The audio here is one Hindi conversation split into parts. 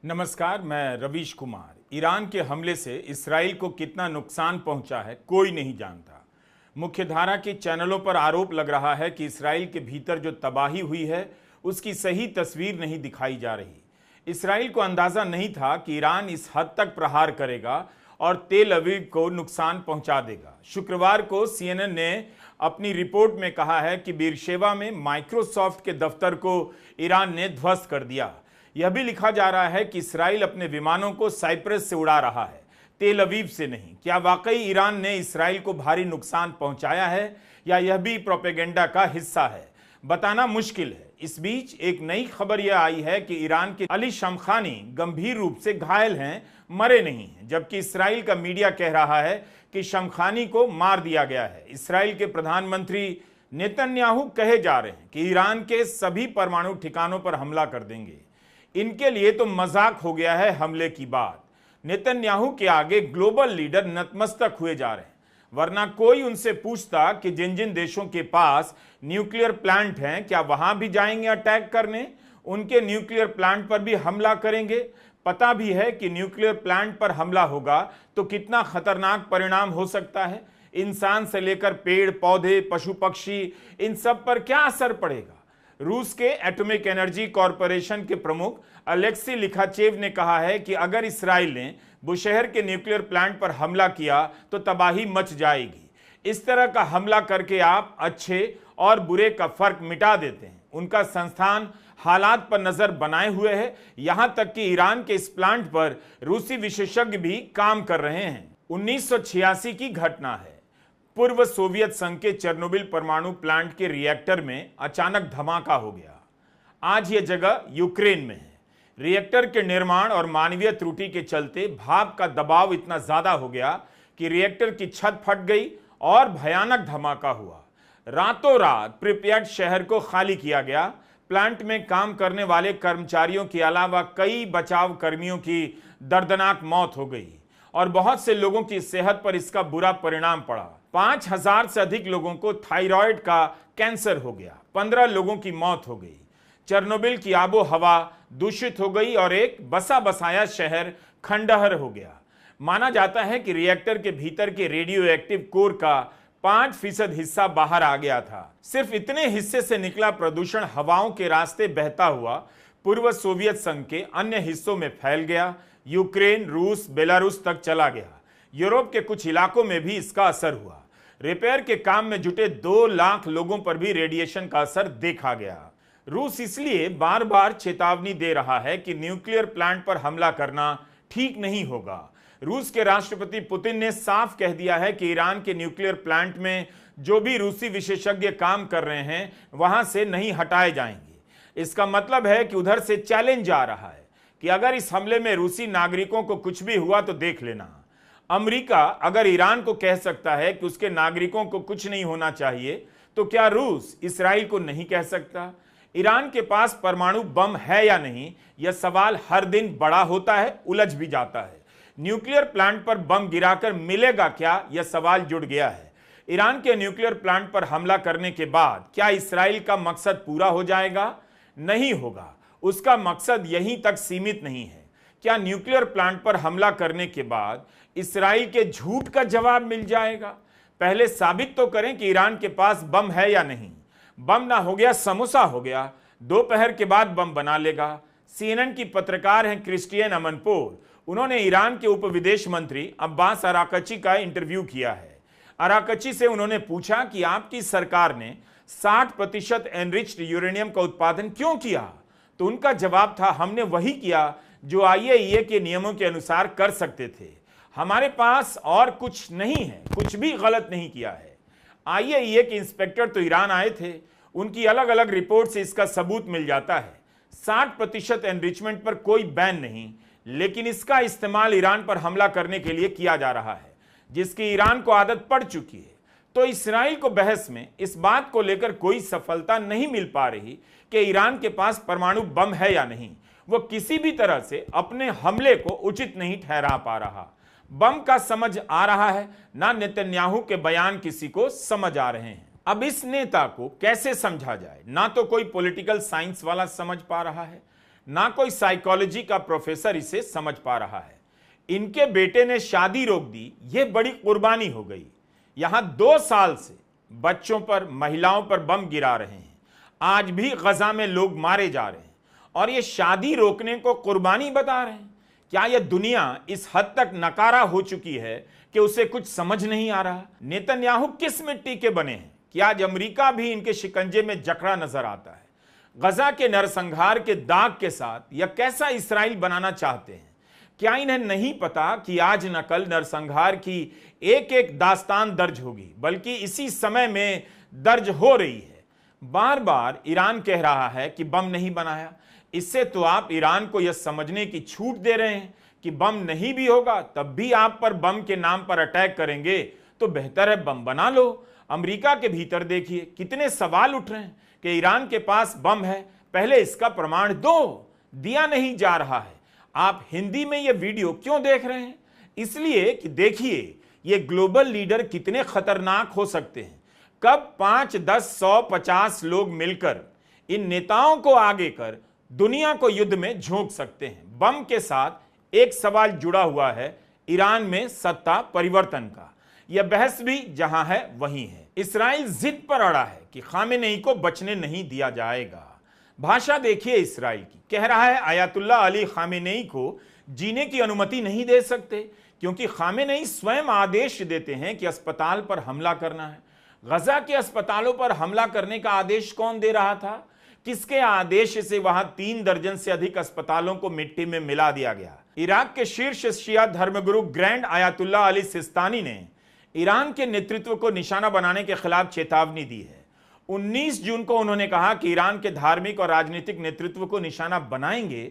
नमस्कार, मैं रवीश कुमार। ईरान के हमले से इसराइल को कितना नुकसान पहुंचा है कोई नहीं जानता। मुख्यधारा के चैनलों पर आरोप लग रहा है कि इसराइल के भीतर जो तबाही हुई है उसकी सही तस्वीर नहीं दिखाई जा रही। इसराइल को अंदाजा नहीं था कि ईरान इस हद तक प्रहार करेगा और तेल अवीव को नुकसान पहुंचा देगा। शुक्रवार को CNN ने अपनी रिपोर्ट में कहा है कि बीरशेवा में माइक्रोसॉफ्ट के दफ्तर को ईरान ने ध्वस्त कर दिया। यह भी लिखा जा रहा है कि इसराइल अपने विमानों को साइप्रस से उड़ा रहा है, तेल अवीव से नहीं। क्या वाकई ईरान ने इसराइल को भारी नुकसान पहुंचाया है या यह भी प्रोपेगेंडा का हिस्सा है, बताना मुश्किल है। इस बीच एक नई खबर यह आई है कि ईरान के अली शमखानी गंभीर रूप से घायल हैं, मरे नहीं हैं, जबकि इसराइल का मीडिया कह रहा है कि शमखानी को मार दिया गया है। इसराइल के प्रधानमंत्री नेतन्याहू कहे जा रहे हैं कि ईरान के सभी परमाणु ठिकानों पर हमला कर देंगे। इनके लिए तो मजाक हो गया है हमले की बात। नेतन्याहू के आगे ग्लोबल लीडर नतमस्तक हुए जा रहे हैं, वरना कोई उनसे पूछता कि जिन जिन देशों के पास न्यूक्लियर प्लांट हैं क्या वहां भी जाएंगे अटैक करने, उनके न्यूक्लियर प्लांट पर भी हमला करेंगे। पता भी है कि न्यूक्लियर प्लांट पर हमला होगा तो कितना खतरनाक परिणाम हो सकता है। इंसान से लेकर पेड़ पौधे पशु पक्षी इन सब पर क्या असर पड़ेगा। रूस के एटॉमिक एनर्जी कॉरपोरेशन के प्रमुख अलेक्सी लिखाचेव ने कहा है कि अगर इसराइल ने बुशहर के न्यूक्लियर प्लांट पर हमला किया तो तबाही मच जाएगी। इस तरह का हमला करके आप अच्छे और बुरे का फर्क मिटा देते हैं। उनका संस्थान हालात पर नजर बनाए हुए है, यहां तक कि ईरान के इस प्लांट पर रूसी विशेषज्ञ भी काम कर रहे हैं। 1986 की घटना है। पूर्व सोवियत संघ के चेर्नोबिल परमाणु प्लांट के रिएक्टर में अचानक धमाका हो गया। आज यह जगह यूक्रेन में है। रिएक्टर के निर्माण और मानवीय त्रुटि के चलते भाप का दबाव इतना ज्यादा हो गया कि रिएक्टर की छत फट गई और भयानक धमाका हुआ। रातों रात प्रिपेयर्ड शहर को खाली किया गया। प्लांट में काम करने वाले कर्मचारियों के अलावा कई बचाव कर्मियों की दर्दनाक मौत हो गई और बहुत से लोगों की सेहत पर इसका बुरा परिणाम पड़ा। 5000 से अधिक लोगों को थायराइड का कैंसर हो गया, 15 लोगों की मौत हो गई। चेर्नोबिल की आबो हवा दूषित हो गई और एक बसा बसाया शहर खंडहर हो गया। माना जाता है कि रिएक्टर के भीतर के रेडियो एक्टिव कोर का 5% हिस्सा बाहर आ गया था। सिर्फ इतने हिस्से से निकला प्रदूषण हवाओं के रास्ते बहता हुआ पूर्व सोवियत संघ के अन्य हिस्सों में फैल गया। यूक्रेन, रूस, बेलारूस तक चला गया। यूरोप के कुछ इलाकों में भी इसका असर हुआ। रिपेयर के काम में जुटे 2 लाख लोगों पर भी रेडिएशन का असर देखा गया। रूस इसलिए बार बार चेतावनी दे रहा है कि न्यूक्लियर प्लांट पर हमला करना ठीक नहीं होगा। रूस के राष्ट्रपति पुतिन ने साफ कह दिया है कि ईरान के न्यूक्लियर प्लांट में जो भी रूसी विशेषज्ञ काम कर रहे हैं वहां से नहीं हटाए जाएंगे। इसका मतलब है कि उधर से चैलेंज आ रहा है कि अगर इस हमले में रूसी नागरिकों को कुछ भी हुआ तो देख लेना। अमेरिका अगर ईरान को कह सकता है कि उसके नागरिकों को कुछ नहीं होना चाहिए, तो क्या रूस इसराइल को नहीं कह सकता? ईरान के पास परमाणु बम है या नहीं, यह सवाल हर दिन बड़ा होता है, उलझ भी जाता है। न्यूक्लियर प्लांट पर बम गिराकर मिलेगा क्या, यह सवाल जुड़ गया है। ईरान के न्यूक्लियर प्लांट पर हमला करने के बाद क्या इसराइल का मकसद पूरा हो जाएगा? नहीं होगा। उसका मकसद यहीं तक सीमित नहीं है। क्या न्यूक्लियर प्लांट पर हमला करने के बाद इसराइल के झूठ का जवाब मिल जाएगा? पहले साबित तो करें कि ईरान के पास बम है या नहीं। बम ना हो गया समोसा हो गया, दोपहर के बाद बम बना लेगा। CNN की पत्रकार हैं क्रिस्टियन अमनपोर। उन्होंने ईरान के उप विदेश मंत्री अब्बास अराकची का इंटरव्यू किया है। अराकची से उन्होंने पूछा कि आपकी सरकार ने 60% एनरिच्ड यूरेनियम का उत्पादन क्यों किया? तो उनका जवाब था, हमने वही किया जो IAEA के नियमों के अनुसार कर सकते थे। हमारे पास और कुछ नहीं है, कुछ भी गलत नहीं किया है। IAEA के इंस्पेक्टर तो ईरान आए थे, उनकी अलग अलग रिपोर्ट से इसका सबूत मिल जाता है। 60% एनरिचमेंट पर कोई बैन नहीं, लेकिन इसका इस्तेमाल ईरान पर हमला करने के लिए किया जा रहा है, जिसकी ईरान को आदत पड़ चुकी है। तो इसराइल को बहस में इस बात को लेकर कोई सफलता नहीं मिल पा रही कि ईरान के पास परमाणु बम है या नहीं। वो किसी भी तरह से अपने हमले को उचित नहीं ठहरा पा रहा। बम का समझ आ रहा है ना, नेतन्याहू के बयान किसी को समझ आ रहे हैं। अब इस नेता को कैसे समझा जाए? ना तो कोई पॉलिटिकल साइंस वाला समझ पा रहा है, ना कोई साइकोलॉजी का प्रोफेसर इसे समझ पा रहा है। इनके बेटे ने शादी रोक दी, यह बड़ी कुर्बानी हो गई। यहां 2 साल से बच्चों पर, महिलाओं पर बम गिरा रहे हैं। आज भी गजा में लोग मारे जा रहे हैं और ये शादी रोकने को कुर्बानी बता रहे हैं। क्या यह दुनिया इस हद तक नकारा हो चुकी है कि उसे कुछ समझ नहीं आ रहा? नेतन्याहू किस मिट्टी के बने हैं कि आज अमेरिका भी इनके शिकंजे में जकड़ा नजर आता है? गजा के नरसंहार के दाग के साथ यह कैसा इसराइल बनाना चाहते हैं? क्या इन्हें नहीं पता कि आज न कल नरसंहार की एक एक दास्तान दर्ज होगी, बल्कि इसी समय में दर्ज हो रही है। बार बार ईरान कह रहा है कि बम नहीं बनाया। इससे तो आप ईरान को यह समझने की छूट दे रहे हैं कि बम नहीं भी होगा तब भी आप पर बम के नाम पर अटैक करेंगे, तो बेहतर है बम बना लो। अमेरिका के भीतर देखिए कितने सवाल उठ रहे हैं कि ईरान के पास बम है, पहले इसका प्रमाण दो। दिया नहीं जा रहा है। आप हिंदी में यह वीडियो क्यों देख रहे हैं? इसलिए कि देखिए ये ग्लोबल लीडर कितने खतरनाक हो सकते हैं। कब 5, 10, 100, 50 लोग मिलकर इन नेताओं को आगे कर दुनिया को युद्ध में झोंक सकते हैं। बम के साथ एक सवाल जुड़ा हुआ है, ईरान में सत्ता परिवर्तन का। यह बहस भी जहां है वहीं है। इसराइल जिद पर अड़ा है कि खामेनेई को बचने नहीं दिया जाएगा। भाषा देखिए इसराइल की, कह रहा है आयतुल्लाह अली खामेनेई को जीने की अनुमति नहीं दे सकते, क्योंकि खामेनेई स्वयं आदेश देते हैं कि अस्पताल पर हमला करना है। गजा के अस्पतालों पर हमला करने का आदेश कौन दे रहा था? किसके आदेश से वहां 3 दर्जन से अधिक अस्पतालों को मिट्टी में मिला दिया गया? इराक के शीर्ष शिया धर्मगुरु ग्रैंड आयतुल्लाह अली सिस्तानी ने ईरान के नेतृत्व को निशाना बनाने के खिलाफ चेतावनी दी है। 19 जून को उन्होंने कहा कि ईरान के धार्मिक और राजनीतिक नेतृत्व को निशाना बनाएंगे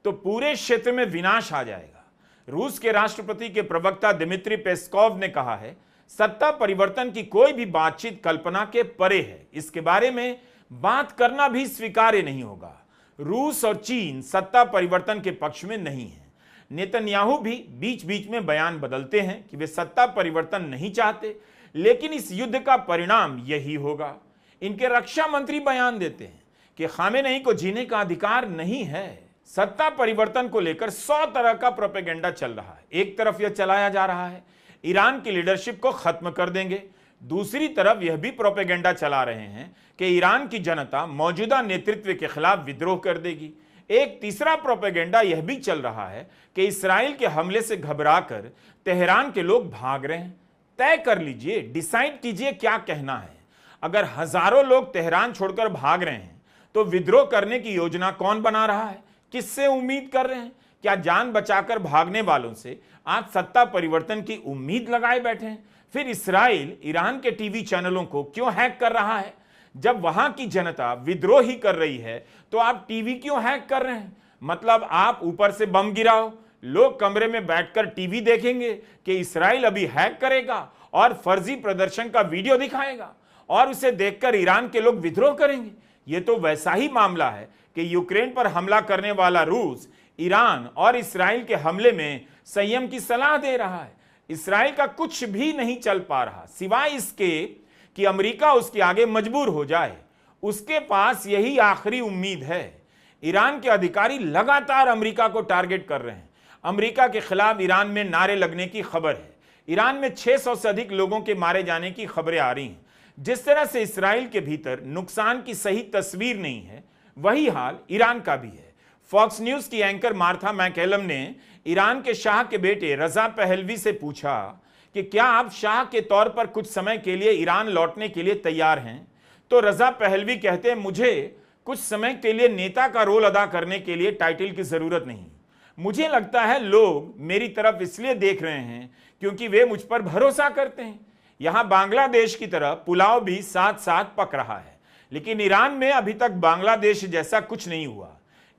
तो पूरे क्षेत्र में विनाश आ जाएगा। रूस के राष्ट्रपति के प्रवक्ता दिमित्री पेस्कोव ने कहा है, सत्ता परिवर्तन की कोई भी बातचीत कल्पना के परे है। इसके बारे में बात करना भी स्वीकार्य नहीं होगा। रूस और चीन सत्ता परिवर्तन के पक्ष में नहीं है। नेतन्याहू भी बीच बीच में बयान बदलते हैं कि वे सत्ता परिवर्तन नहीं चाहते, लेकिन इस युद्ध का परिणाम यही होगा। इनके रक्षा मंत्री बयान देते हैं कि खामेनेई को जीने का अधिकार नहीं है। सत्ता परिवर्तन को लेकर 100 तरह का प्रोपेगेंडा चल रहा है। एक तरफ यह चलाया जा रहा है ईरान की लीडरशिप को खत्म कर देंगे, दूसरी तरफ यह भी प्रोपेगेंडा चला रहे हैं कि ईरान की जनता मौजूदा नेतृत्व के खिलाफ विद्रोह कर देगी। एक तीसरा प्रोपेगेंडा यह भी चल रहा है कि इसराइल के हमले से घबराकर तेहरान के लोग भाग रहे हैं। तय कर लीजिए, डिसाइड कीजिए क्या कहना है। अगर हजारों लोग तेहरान छोड़कर भाग रहे हैं तो विद्रोह करने की योजना कौन बना रहा है? किससे उम्मीद कर रहे हैं? क्या जान बचाकर भागने वालों से आज सत्ता परिवर्तन की उम्मीद लगाए बैठे हैं? फिर इसराइल ईरान के टीवी चैनलों को क्यों हैक कर रहा है? जब वहां की जनता विद्रोह ही कर रही है तो आप टीवी क्यों हैक कर रहे हैं? मतलब आप ऊपर से बम गिराओ, लोग कमरे में बैठकर टीवी देखेंगे कि इसराइल अभी हैक करेगा और फर्जी प्रदर्शन का वीडियो दिखाएगा और उसे देखकर ईरान के लोग विद्रोह करेंगे। यह तो वैसा ही मामला है कि यूक्रेन पर हमला करने वाला रूस ईरान और इसराइल के हमले में संयम की सलाह दे रहा है। इसराइल का कुछ भी नहीं चल पा रहा सिवाय इसके कि अमेरिका उसके आगे मजबूर हो जाए। उसके पास यही आखिरी उम्मीद है। ईरान के अधिकारी लगातार अमेरिका को टारगेट कर रहे हैं। अमेरिका के खिलाफ ईरान में नारे लगने की खबर है। ईरान में 600 से अधिक लोगों के मारे जाने की खबरें आ रही हैं। जिस तरह से इसराइल के भीतर नुकसान की सही तस्वीर नहीं है, वही हाल ईरान का भी है। फॉक्स न्यूज की एंकर मार्था मैकेलम ने ईरान के शाह के बेटे रजा पहलवी से पूछा कि क्या आप शाह के तौर पर कुछ समय के लिए ईरान लौटने के लिए तैयार हैं? तो रजा पहलवी कहते हैं, मुझे कुछ समय के लिए नेता का रोल अदा करने के लिए टाइटल की जरूरत नहीं। मुझे लगता है लोग मेरी तरफ इसलिए देख रहे हैं क्योंकि वे मुझ पर भरोसा करते हैं। यहां बांग्लादेश की तरह पुलाव भी साथ साथ पक रहा है, लेकिन ईरान में अभी तक बांग्लादेश जैसा कुछ नहीं हुआ।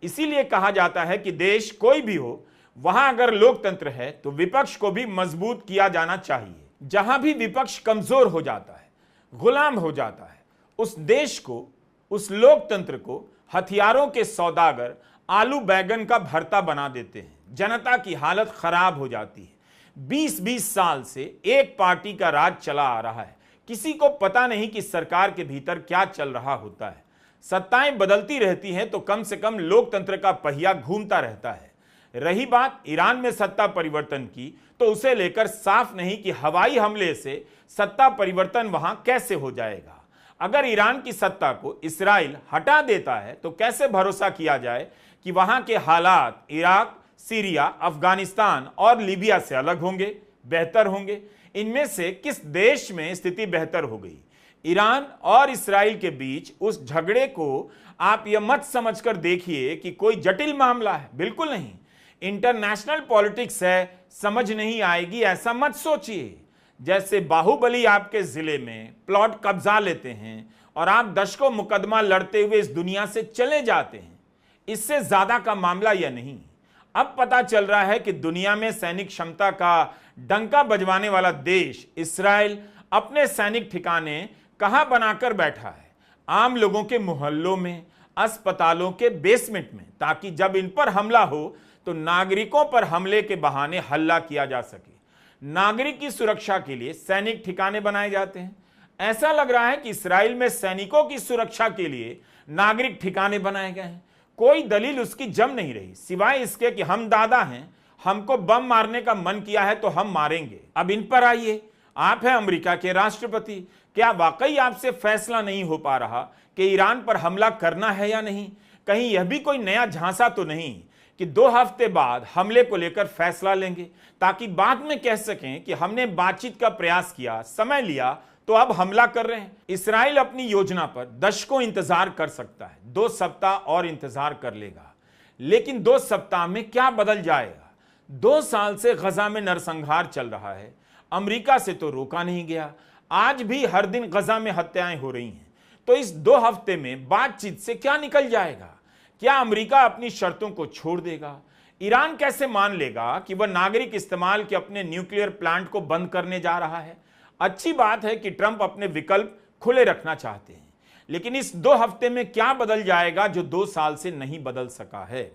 इसीलिए कहा जाता है कि देश कोई भी हो, वहां अगर लोकतंत्र है तो विपक्ष को भी मजबूत किया जाना चाहिए। जहां भी विपक्ष कमजोर हो जाता है, गुलाम हो जाता है, उस देश को, उस लोकतंत्र को हथियारों के सौदागर आलू बैगन का भरता बना देते हैं। जनता की हालत खराब हो जाती है। 20-20 साल से एक पार्टी का राज चला आ रहा है। किसी को पता नहीं कि सरकार के भीतर क्या चल रहा होता है। सत्ताएं बदलती रहती हैं तो कम से कम लोकतंत्र का पहिया घूमता रहता है। रही बात ईरान में सत्ता परिवर्तन की, तो उसे लेकर साफ नहीं कि हवाई हमले से सत्ता परिवर्तन वहां कैसे हो जाएगा। अगर ईरान की सत्ता को इस्राइल हटा देता है तो कैसे भरोसा किया जाए कि वहां के हालात इराक, सीरिया, अफगानिस्तान और लीबिया से अलग होंगे, बेहतर होंगे? इनमें से किस देश में स्थिति बेहतर हो गई? ईरान और इस्राइल के बीच उस झगड़े को आप यह मत समझकर देखिए कि कोई जटिल मामला है, बिल्कुल नहीं। इंटरनेशनल पॉलिटिक्स है, समझ नहीं आएगी ऐसा मत सोचिए। जैसे बाहुबली आपके जिले में प्लॉट कब्जा लेते हैं और आप दशकों मुकदमा लड़ते हुए इस दुनिया से चले जाते हैं, इससे ज्यादा का मामला यह नहीं। अब पता चल रहा है कि दुनिया में सैनिक क्षमता का डंका बजवाने वाला देश इस्राइल अपने सैनिक ठिकाने कहां बनाकर बैठा है? आम लोगों के मोहल्लों में, अस्पतालों के बेसमेंट में, ताकि जब इन पर हमला हो तो नागरिकों पर हमले के बहाने हल्ला किया जा सके। नागरिक की सुरक्षा के लिए सैनिक ठिकाने बनाए जाते हैं। ऐसा लग रहा है कि इस्राइल में सैनिकों की सुरक्षा के लिए नागरिक ठिकाने बनाए गए हैं। कोई दलील उसकी जम नहीं रही, सिवाय इसके कि हम दादा हैं, हमको बम मारने का मन किया है तो हम मारेंगे। अब इन पर आइए, आप हैं अमेरिका के राष्ट्रपति, क्या वाकई आपसे फैसला नहीं हो पा रहा कि ईरान पर हमला करना है या नहीं? कहीं यह भी कोई नया झांसा तो नहीं कि 2 हफ्ते बाद हमले को लेकर फैसला लेंगे, ताकि बाद में कह सकें कि हमने बातचीत का प्रयास किया, समय लिया, तो अब हमला कर रहे हैं? इस्राइल अपनी योजना पर दशकों इंतजार कर सकता है, 2 सप्ताह और इंतजार कर लेगा, लेकिन 2 सप्ताह में क्या बदल जाएगा? 2 साल से गजा में नरसंहार चल रहा है, अमेरिका से तो रोका नहीं गया, आज भी हर दिन गजा में हत्याएं हो रही हैं। तो इस 2 हफ्ते में बातचीत से क्या निकल जाएगा? क्या अमेरिका अपनी शर्तों को छोड़ देगा? ईरान कैसे मान लेगा कि वह नागरिक इस्तेमाल के अपने न्यूक्लियर प्लांट को बंद करने जा रहा है? अच्छी बात है कि ट्रंप अपने विकल्प खुले रखना चाहते हैं, लेकिन इस 2 हफ्ते में क्या बदल जाएगा जो 2 साल से नहीं बदल सका है?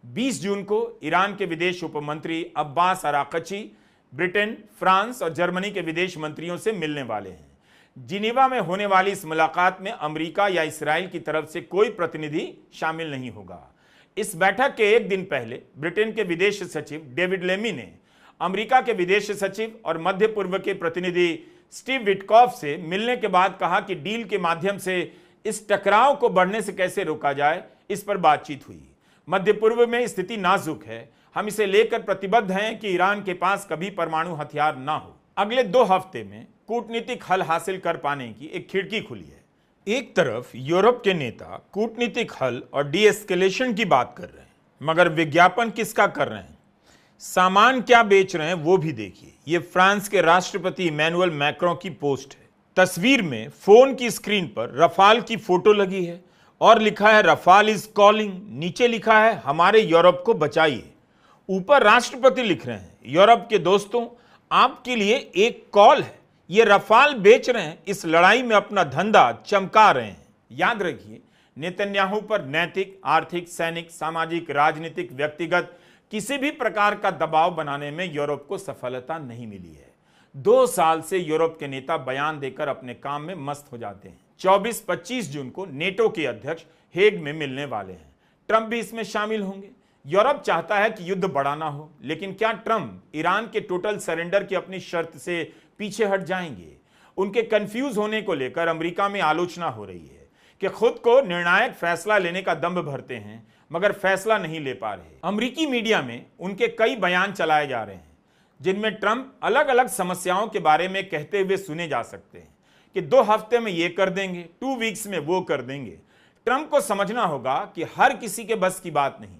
20 जून को ईरान के विदेश उपमंत्री अब्बास अराकची ब्रिटेन, फ्रांस और जर्मनी के विदेश मंत्रियों से मिलने वाले हैं। जिनेवा में होने वाली इस मुलाकात में अमेरिका या इस्राइल की तरफ से कोई प्रतिनिधि शामिल नहीं होगा। इस बैठक के एक दिन पहले ब्रिटेन के विदेश सचिव डेविड लेमी ने अमेरिका के विदेश सचिव और मध्य पूर्व के प्रतिनिधि स्टीव विटकॉफ से मिलने के बाद कहा कि डील के माध्यम से इस टकराव को बढ़ने से कैसे रोका जाए, इस पर बातचीत हुई। मध्य पूर्व में स्थिति नाजुक है, हम इसे लेकर प्रतिबद्ध हैं कि ईरान के पास कभी परमाणु हथियार ना हो। अगले 2 हफ्ते में कूटनीतिक हल हासिल कर पाने की एक खिड़की खुली है। एक तरफ यूरोप के नेता कूटनीतिक हल और डी-एस्केलेशन की बात कर रहे हैं, मगर विज्ञापन किसका कर रहे हैं, सामान क्या बेच रहे हैं वो भी देखिए। ये फ्रांस के राष्ट्रपति इमैनुअल मैक्रों की पोस्ट है। तस्वीर में फोन की स्क्रीन पर रफाल की फोटो लगी है और लिखा है रफाल इज कॉलिंग। नीचे लिखा है हमारे यूरोप को बचाइए। ऊपर राष्ट्रपति लिख रहे हैं यूरोप के दोस्तों, आपके लिए एक कॉल है। ये रफाल बेच रहे हैं, इस लड़ाई में अपना धंधा चमका रहे हैं। याद रखिए, नेतन्याहू पर नैतिक, आर्थिक, सैनिक, सामाजिक, राजनीतिक, व्यक्तिगत किसी भी प्रकार का दबाव बनाने में यूरोप को सफलता नहीं मिली है। 2 साल से यूरोप के नेता बयान देकर अपने काम में मस्त हो जाते हैं। 24-25 जून को नेटो के अध्यक्ष हेग में मिलने वाले हैं। ट्रंप भी इसमें शामिल होंगे। यूरोप चाहता है कि युद्ध बढ़ाना हो, लेकिन क्या ट्रंप ईरान के टोटल सरेंडर की अपनी शर्त से पीछे हट जाएंगे? उनके कंफ्यूज होने को लेकर अमेरिका में आलोचना हो रही है कि खुद को निर्णायक फैसला लेने का दम्भ भरते हैं, मगर फैसला नहीं ले पा रहे। अमेरिकी मीडिया में उनके कई बयान चलाए जा रहे हैं, जिनमें ट्रंप अलग अलग समस्याओं के बारे में कहते हुए सुने जा सकते हैं कि 2 हफ्ते में ये कर देंगे, 2 वीक्स में वो कर देंगे। ट्रंप को समझना होगा कि हर किसी के बस की बात नहीं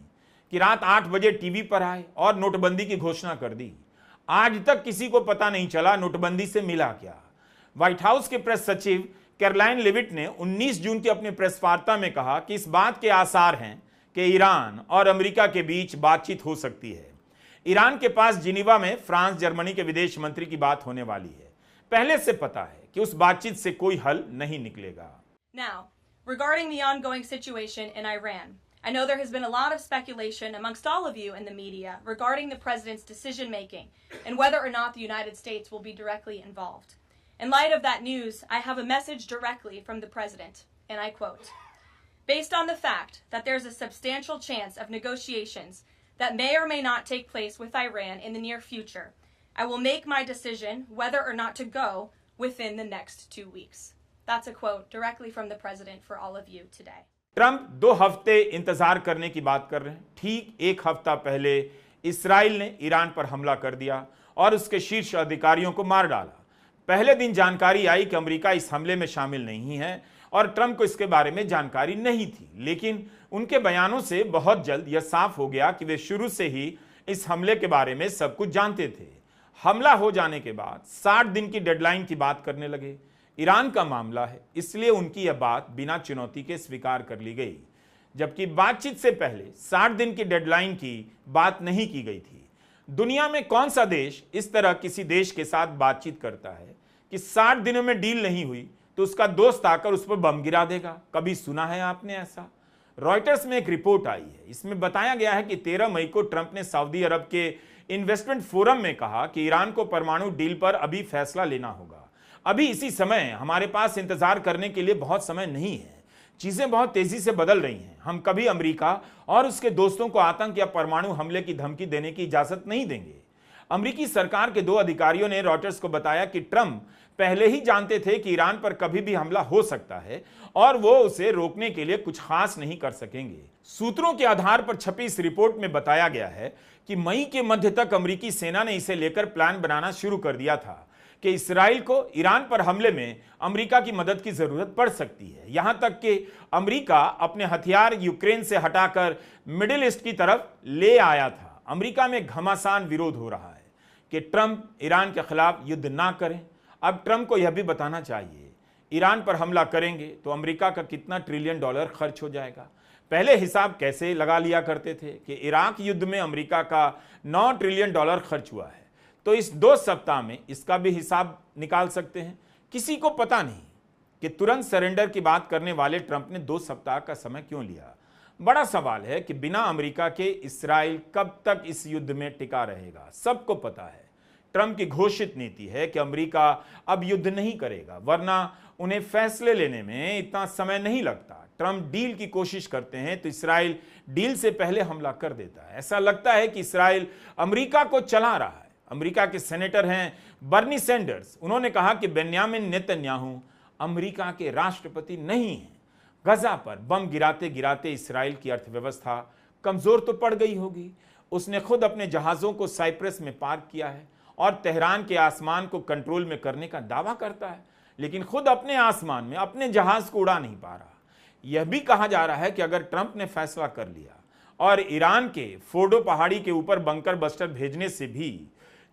कि रात 8 बजे टीवी पर आए और नोटबंदी की घोषणा कर दी। आज तक किसी को पता नहीं चला नोटबंदी से मिला क्या। व्हाइट हाउस के प्रेस सचिव कैरोलाइन लेविट ने 19 जून की अपनी प्रेस वार्ता में कहा कि इस बात के आसार हैं कि ईरान और अमेरिका के बीच बातचीत हो सकती है। ईरान के पास जिनेवा में फ्रांस, जर्मनी के विदेश मंत्री की बात होने वाली है। पहले से पता है कि उस बातचीत से कोई हल नहीं निकलेगा। Now, regarding the ongoing situation in Iran, I know there has been a lot of speculation amongst all of you in the media regarding the president's decision making and whether or not the United States will be directly involved. In light of that news, I have a message directly from the president, and I quote, Based on the fact that there's a substantial chance of negotiations that may or may not take place with Iran in the near future, I will make my decision whether or not to go within the next 2 weeks. That's a quote directly from the president for all of you today. Trump 2 हफ्ते इंतजार करने की बात कर रहे हैं। ठीक 1 हफ्ता पहले इसराइल ने ईरान पर हमला कर दिया और उसके शीर्ष अधिकारियों को मार डाला। पहले दिन जानकारी आई कि अमेरिका इस हमले में शामिल नहीं है और ट्रंप को इसके बारे में जानकारी नहीं थी, लेकिन उनके बयानों से बहुत जल्द यह साफ हो गया कि वे शुरू से ही इस हमले के बारे में सब कुछ जानते थे। हमला हो जाने के बाद 60 दिन की डेडलाइन की बात करने लगे। ईरान का मामला है, इसलिए उनकी यह बात बिना चुनौती के स्वीकार कर ली गई, जबकि बातचीत से पहले 60 दिन की डेडलाइन की बात नहीं की गई थी। दुनिया में कौन सा देश इस तरह किसी देश के साथ बातचीत करता है कि 60 दिनों में डील नहीं हुई तो उसका दोस्त आकर उस पर बम गिरा देगा? कभी सुना है आपने ऐसा? रॉयटर्स में एक रिपोर्ट आई है, इसमें बताया गया है कि 13 मई को ट्रंप ने सऊदी अरब के इन्वेस्टमेंट फोरम में कहा कि ईरान को परमाणु डील पर अभी फैसला लेना होगा। अभी इसी समय हमारे पास इंतजार करने के लिए बहुत समय नहीं है, चीजें बहुत तेजी से बदल रही हैं। हम कभी अमेरिका और उसके दोस्तों को आतंक या परमाणु हमले की धमकी देने की इजाजत नहीं देंगे। अमेरिकी सरकार के 2 अधिकारियों ने रॉयटर्स को बताया कि ट्रंप पहले ही जानते थे कि ईरान पर कभी भी हमला हो सकता है और वो उसे रोकने के लिए कुछ खास नहीं कर सकेंगे। सूत्रों के आधार पर छपी इस रिपोर्ट में बताया गया है कि मई के मध्य तक अमेरिकी सेना ने इसे लेकर प्लान बनाना शुरू कर दिया था कि इसराइल को ईरान पर हमले में अमेरिका की मदद की जरूरत पड़ सकती है। यहां तक कि अमेरिका अपने हथियार यूक्रेन से हटाकर मिडिल ईस्ट की तरफ ले आया था। अमेरिका में घमासान विरोध हो रहा है कि ट्रंप ईरान के खिलाफ युद्ध ना करें। अब ट्रंप को यह भी बताना चाहिए, ईरान पर हमला करेंगे तो अमेरिका का कितना ट्रिलियन डॉलर खर्च हो जाएगा। पहले हिसाब कैसे लगा लिया करते थे कि इराक युद्ध में अमेरिका का 9 ट्रिलियन डॉलर खर्च हुआ है, तो इस 2 सप्ताह में इसका भी हिसाब निकाल सकते हैं। किसी को पता नहीं कि तुरंत सरेंडर की बात करने वाले ट्रंप ने 2 सप्ताह का समय क्यों लिया। बड़ा सवाल है कि बिना अमेरिका के इसराइल कब तक इस युद्ध में टिका रहेगा। सबको पता है ट्रंप की घोषित नीति है कि अमेरिका अब युद्ध नहीं करेगा, वरना उन्हें फैसले लेने में इतना समय नहीं लगता। ट्रंप डील की कोशिश करते हैं तो इसराइल डील से पहले हमला कर देता है। ऐसा लगता है कि इसराइल अमेरिका को चला रहा है। अमेरिका के सेनेटर हैं बर्नी सैंडर्स, उन्होंने कहा कि बेन्यामिन नेतन्याहू अमेरिका के राष्ट्रपति नहीं हैं। गजा पर बम गिराते गिराते इसराइल की अर्थव्यवस्था कमजोर तो पड़ गई होगी। उसने खुद अपने जहाजों को साइप्रस में पार्क किया है और तेहरान के आसमान को कंट्रोल में करने का दावा करता है, लेकिन खुद अपने आसमान में अपने जहाज को उड़ा नहीं पा रहा। यह भी कहा जा रहा है कि अगर ट्रंप ने फैसला कर लिया और ईरान के फोर्डो पहाड़ी के ऊपर बंकर बस्टर भेजने से भी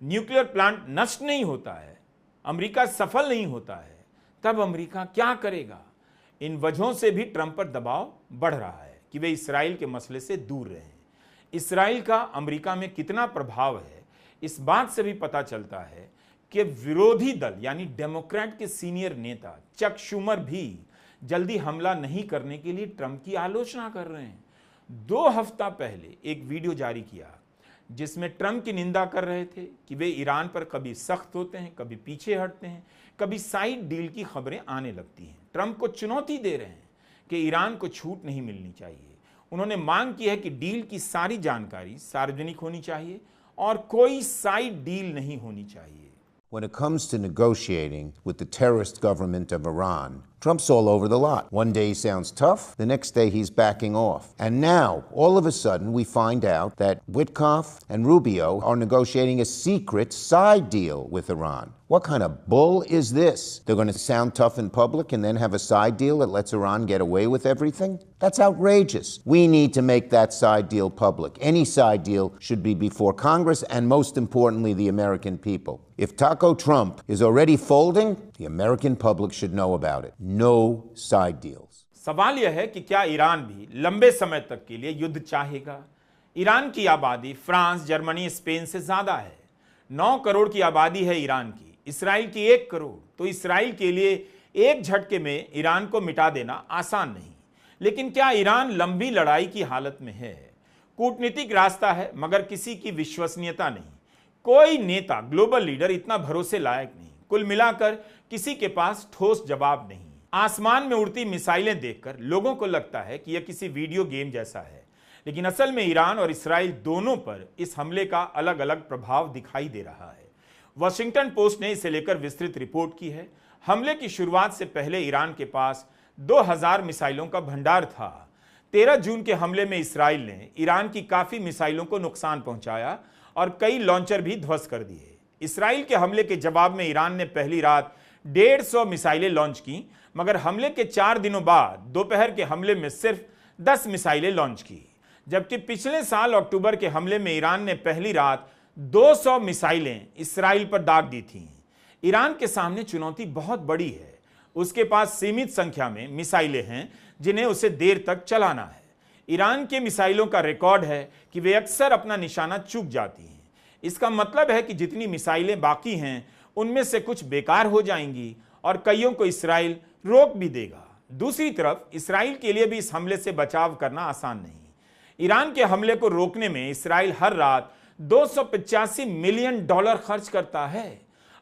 न्यूक्लियर प्लांट नष्ट नहीं होता है, अमेरिका सफल नहीं होता है, तब अमेरिका क्या करेगा? इन वजहों से भी ट्रंप पर दबाव बढ़ रहा है कि वे इसराइल के मसले से दूर रहें। इसराइल का अमेरिका में कितना प्रभाव है, इस बात से भी पता चलता है कि विरोधी दल यानी डेमोक्रेट के सीनियर नेता चक शूमर भी जल्दी हमला नहीं करने के लिए ट्रंप की आलोचना कर रहे हैं। 2 हफ्ता पहले एक वीडियो जारी किया जिसमें ट्रंप की निंदा कर रहे थे कि वे ईरान पर कभी सख्त होते हैं, कभी पीछे हटते हैं, कभी साइड डील की खबरें आने लगती हैं। ट्रंप को चुनौती दे रहे हैं कि ईरान को छूट नहीं मिलनी चाहिए। उन्होंने मांग की है कि डील की सारी जानकारी सार्वजनिक होनी चाहिए और कोई साइड डील नहीं होनी चाहिए। When it comes to negotiating with the terrorist government of Iran, Trump's all over the lot. One day he sounds tough, the next day he's backing off. And now, all of a sudden, we find out that Witkoff and Rubio are negotiating a secret side deal with Iran. What kind of bull is this? They're going to sound tough in public and then have a side deal that lets Iran get away with everything? That's outrageous. We need to make that side deal public. Any side deal should be before Congress and, most importantly, the American people. If Taco Trump is already folding, the American public should know about it. No side deals. सवाल यह है कि क्या ईरान भी लंबे समय तक के लिए युद्ध चाहेगा? ईरान की आबादी फ्रांस, जर्मनी, स्पेन से ज्यादा है। 9 करोड़ की आबादी है ईरान की, इसराइल की 1 करोड़। तो इसराइल के लिए एक झटके में ईरान को मिटा देना आसान नहीं। लेकिन क्या ईरान लंबी लड़ाई की हालत में है? कूटनीतिक रास्ता है, मगर किसी की विश्वसनीयता नहीं। कोई नेता, ग्लोबल लीडर इतना भरोसे लायक नहीं। कुल मिलाकर किसी के पास ठोस जवाब नहीं। आसमान में उड़ती मिसाइलें देखकर लोगों को लगता है कि यह किसी वीडियो गेम जैसा है, लेकिन असल में ईरान और इसराइल दोनों पर इस हमले का अलग अलग प्रभाव दिखाई दे रहा है। वॉशिंगटन पोस्ट ने इसे लेकर विस्तृत रिपोर्ट की है। हमले की शुरुआत से पहले ईरान के पास 2000 मिसाइलों का भंडार था। 13 जून के हमले में इसराइल ने ईरान की काफी मिसाइलों को नुकसान पहुंचाया और कई लॉन्चर भी ध्वस्त कर दिए। इसराइल के हमले के जवाब में ईरान ने पहली रात 150 मिसाइलें लॉन्च की, मगर हमले के 4 दिनों बाद दोपहर के हमले में सिर्फ 10 मिसाइलें लॉन्च की। जबकि पिछले साल अक्टूबर के हमले में ईरान ने पहली रात 200 मिसाइलें इसराइल पर दाग दी थीं। ईरान के सामने चुनौती बहुत बड़ी है। उसके पास सीमित संख्या में मिसाइलें हैं जिन्हें उसे देर तक चलाना है। ईरान के मिसाइलों का रिकॉर्ड है कि वे अक्सर अपना निशाना चूक जाती हैं। इसका मतलब है कि जितनी मिसाइलें बाकी हैं उनमें से कुछ बेकार हो जाएंगी और कईयों को इसराइल रोक भी देगा। दूसरी तरफ इसराइल के लिए भी इस हमले से बचाव करना आसान नहीं। ईरान के हमले को रोकने में इसराइल हर रात $285 मिलियन खर्च करता है।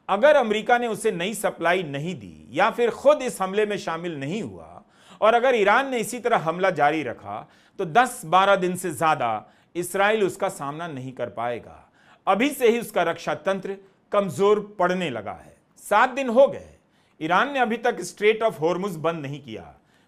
अगर अमेरिका ने उसे नई सप्लाई नहीं दी या फिर खुद इस हमले में शामिल नहीं हुआ और अगर ईरान ने इसी तरह हमला जारी रखा तो 10-12 दिन से ज्यादा इसराइल उसका सामना नहीं कर पाएगा। अभी से ही उसका रक्षा तंत्र कमजोर पड़ने लगा है। 7 दिन हो गए, ईरान ने अभी तक स्ट्रेट ऑफ हॉर्मुज बंद नहीं किया,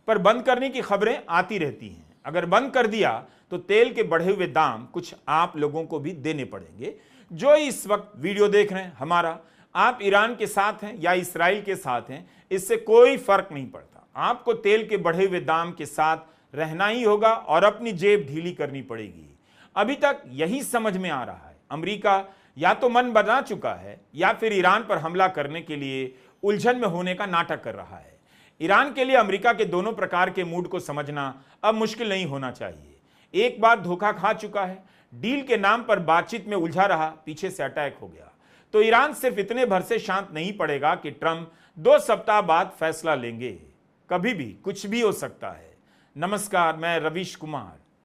पर बंद करने की खबरें आती रहती हैं। अगर बंद कर दिया तो तेल के बढ़े हुए दाम कुछ आप लोगों को भी देने पड़ेंगे जो इस वक्त वीडियो देख रहे हैं। हमारा आप ईरान के साथ हैं या इसराइल के साथ हैं, इससे कोई फर्क नहीं पड़ता। आपको तेल के बढ़े हुए दाम के साथ रहना ही होगा और अपनी जेब ढीली करनी पड़ेगी। अभी तक यही समझ में आ रहा है, अमेरिका या तो मन बना चुका है या फिर ईरान पर हमला करने के लिए उलझन में होने का नाटक कर रहा है। ईरान के लिए अमेरिका के दोनों प्रकार के मूड को समझना अब मुश्किल नहीं होना चाहिए। एक बार धोखा खा चुका है, डील के नाम पर बातचीत में उलझा रहा, पीछे से अटैक हो गया। तो ईरान सिर्फ इतने भर से शांत नहीं पड़ेगा कि ट्रंप 2 सप्ताह बाद फैसला लेंगे। कभी भी कुछ भी हो सकता है। नमस्कार, मैं रवीश कुमार।